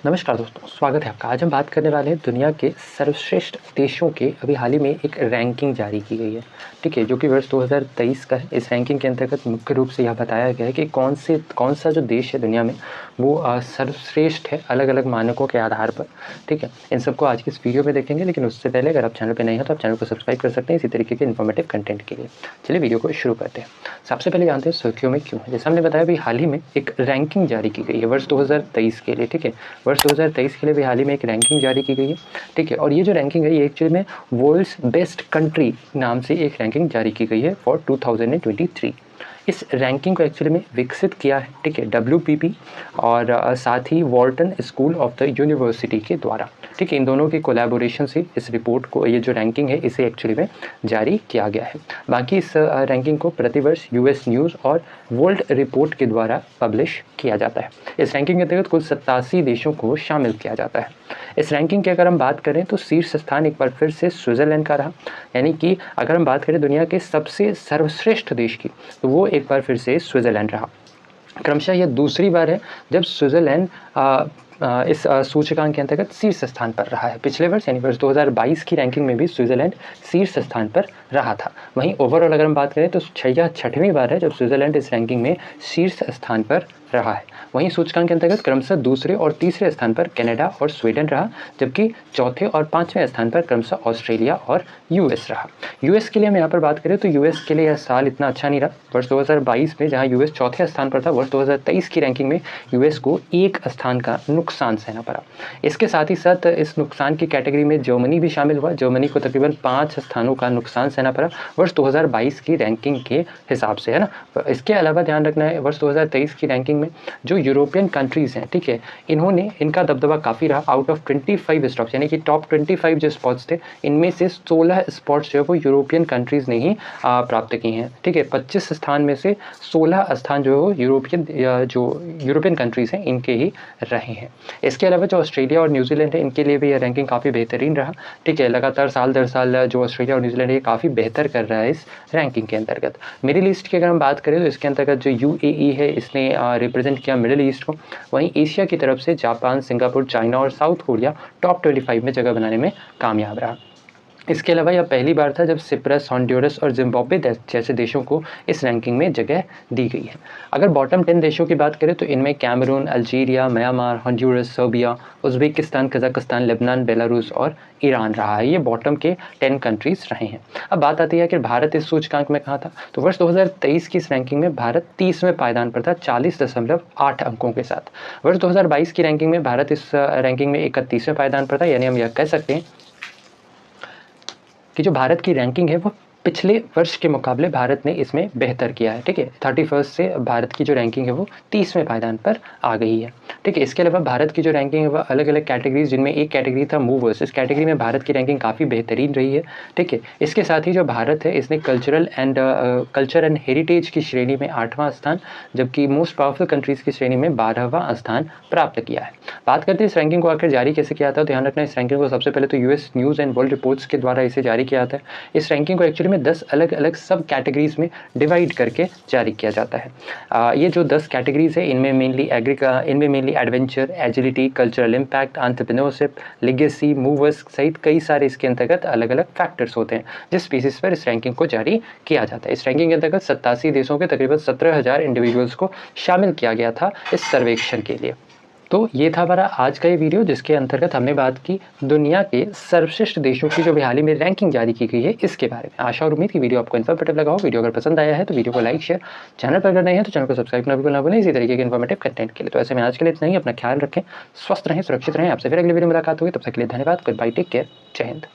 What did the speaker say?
नमस्कार दोस्तों, स्वागत है आपका। आज हम बात करने वाले हैं दुनिया के सर्वश्रेष्ठ देशों के। अभी हाल ही में एक रैंकिंग जारी की गई है, ठीक है, जो कि वर्ष 2023 का है। इस रैंकिंग के अंतर्गत मुख्य रूप से यह बताया गया है कि कौन सा जो देश है दुनिया में वो सर्वश्रेष्ठ है अलग अलग मानकों के आधार पर, ठीक है। इन सबको आज की इस वीडियो में देखेंगे, लेकिन उससे पहले अगर आप चैनल पर नए हैं तो आप चैनल को सब्सक्राइब कर सकते हैं इसी तरीके के इन्फॉर्मेटिव कंटेंट के लिए। चलिए वीडियो को शुरू करते हैं। सबसे पहले जानते हैं सुर्खियों में क्यों है। जैसे हमने बताया, अभी हाल ही में एक रैंकिंग जारी की गई है वर्ष 2023 के लिए, ठीक है। वर्ष 2023 के लिए भी हाल ही में एक रैंकिंग जारी की गई है, ठीक है। और ये जो रैंकिंग है ये एक्चुअली में वर्ल्ड्स बेस्ट कंट्री नाम से एक रैंकिंग जारी की गई है फॉर 2023। इस रैंकिंग को एक्चुअली में विकसित किया है, ठीक है, WPP और साथ ही Wharton school of the university के द्वारा, ठीक है। इन दोनों की कोलैबोरेशन से इस रिपोर्ट को, ये जो रैंकिंग है, इसे एक्चुअली में जारी किया गया है। बाकी इस रैंकिंग को प्रतिवर्ष US न्यूज़ और वर्ल्ड रिपोर्ट के द्वारा पब्लिश किया जाता है। इस रैंकिंग के अंतर्गत कुल 87 देशों को शामिल किया जाता है। इस रैंकिंग की अगर हम बात करें तो शीर्ष स्थान एक बार फिर से स्विट्ज़रलैंड का रहा, यानी कि अगर हम बात करें दुनिया के सबसे सर्वश्रेष्ठ देश की तो वो एक बार फिर से स्विट्ज़रलैंड रहा। क्रमशः यह दूसरी बार है जब स्विट्ज़रलैंड इस सूचकांक के अंतर्गत शीर्ष स्थान पर रहा है। पिछले वर्ष यानी वर्ष 2022 की रैंकिंग में भी स्विट्ज़रलैंड शीर्ष स्थान पर रहा था। वहीं ओवरऑल अगर हम बात करें तो यह 6वीं बार है जब स्विट्ज़रलैंड इस रैंकिंग में शीर्ष स्थान पर रहा है। वहीं सूचकांक के अंतर्गत क्रमशः दूसरे और तीसरे स्थान पर कनाडा और स्वीडन रहा, जबकि चौथे और पांचवें स्थान पर क्रमशः ऑस्ट्रेलिया और US रहा। US के लिए हम यहाँ पर बात करें तो US के लिए यह साल इतना अच्छा नहीं रहा। वर्ष 2022 में जहाँ US चौथे स्थान पर था, वर्ष 2023 की रैंकिंग में US को एक स्थान का नुकसान सहना पड़ा। इसके साथ ही साथ इस नुकसान की कैटेगरी में जर्मनी भी शामिल हुआ। जर्मनी को तकरीबन 5 स्थानों का नुकसान सहना पड़ा वर्ष 2022 की रैंकिंग के हिसाब से, है ना। इसके अलावा ध्यान रखना है, वर्ष 2023 की रैंकिंग में जो यूरोपियन कंट्रीज़ हैं, ठीक है, इनका दबदबा काफ़ी रहा। आउट ऑफ 25 स्पॉट्स, यानी कि टॉप 25 जो स्पॉट्स थे, इनमें से 16 स्पॉट्स जो है वो यूरोपियन कंट्रीज़ ने ही प्राप्त की हैं, ठीक है। 25 स्थान में से 16 स्थान जो है वो यूरोपियन कंट्रीज़ हैं इनके ही रहे हैं। इसके अलावा जो ऑस्ट्रेलिया और न्यूजीलैंड है, इनके लिए भी यह रैंकिंग काफ़ी बेहतरीन रहा, ठीक है। लगातार साल दर साल जो ऑस्ट्रेलिया और न्यूजीलैंड है काफ़ी बेहतर कर रहा है इस रैंकिंग के अंतर्गत। मिडिल ईस्ट की अगर हम बात करें तो इसके अंतर्गत जो UAE है, इसने रिप्रेजेंट किया मिडिल ईस्ट को। वहीं एशिया की तरफ से जापान, सिंगापुर, चाइना और साउथ कोरिया टॉप 25 में जगह बनाने में कामयाब रहा। इसके अलावा यह पहली बार था जब सिप्रस, हॉन्डुरस और जिम्बाब्वे जैसे देशों को इस रैंकिंग में जगह दी गई है। अगर बॉटम 10 देशों की बात करें तो इनमें Cameroon, Algeria, Myanmar, Honduras, Serbia, Uzbekistan, Kazakhstan, Lebanon, Belarus और ईरान रहा है। ये बॉटम के 10 कंट्रीज़ रहे हैं। अब बात आती है कि भारत इस सूचकांक में कहाँ था। तो वर्ष 2023 की इस रैंकिंग में भारत 30वें पायदान पर था 40.8 अंकों के साथ। वर्ष 2022 की रैंकिंग में भारत इस रैंकिंग में 31वें पायदान पर था, यानी हम यह कह सकते हैं कि जो भारत की रैंकिंग है वो पिछले वर्ष के मुकाबले भारत ने इसमें बेहतर किया है, ठीक है। 31 से भारत की जो रैंकिंग है वो 30वें पायदान पर आ गई है, ठीक है। इसके अलावा भारत की जो रैंकिंग है वह अलग अलग कैटेगरीज, जिनमें एक कैटेगरी था मूवर्स, इस कैटेगरी में भारत की रैंकिंग काफ़ी बेहतरीन रही है, ठीक है। इसके साथ ही जो भारत है इसने कल्चर एंड हेरिटेज की श्रेणी में 8वां स्थान, जबकि मोस्ट पावरफुल कंट्रीज़ की श्रेणी में 12वां स्थान प्राप्त किया है। बात करते हैं इस रैंकिंग को आखिर जारी कैसे किया था। ध्यान रखना, इस रैंकिंग को सबसे पहले तो US news and world reports के द्वारा इसे जारी किया था। इस रैंकिंग को एक्चुअली में 10 अलग अलग सब कैटेगरीज में डिवाइड करके जारी किया जाता है। ये जो 10 कैटेगरीज है इनमें mainly adventure, agility, cultural impact, entrepreneurship, legacy, movers सहित कई सारे इसके अंतर्गत अलग अलग फैक्टर्स होते हैं जिस बेसिस पर इस रैंकिंग को जारी किया जाता है। इस रैंकिंग के अंतर्गत 87 देशों के तकरीबन 17,000 इंडिविजुअल्स को शामिल किया गया था इस सर्वेक्षण के लिए। तो ये था हमारा आज का ये वीडियो, जिसके अंतर्गत हमने बात की दुनिया के सर्वश्रेष्ठ देशों की जो भी हाल ही में रैंकिंग जारी की गई है इसके बारे में। आशा और उम्मीद की वीडियो आपको इन्फॉर्मेटिव लगा हो। वीडियो अगर पसंद आया है तो वीडियो को लाइक, शेयर, चैनल पर अगर नहीं है तो चैनल को सब्सक्राइब करना बिल्कुल ना भूलें इसी तरीके के इन्फॉर्मेटिव कंटेंट के लिए। तो ऐसे में आज के लिए इतना ही। अपना ख्याल रखें, स्वस्थ रहें, सुरक्षित रहें। आपसे फिर अगले वीडियो में मुलाकात होगी, तब तक के लिए धन्यवाद। गुड बाय, टेक केयर, जय हिंद।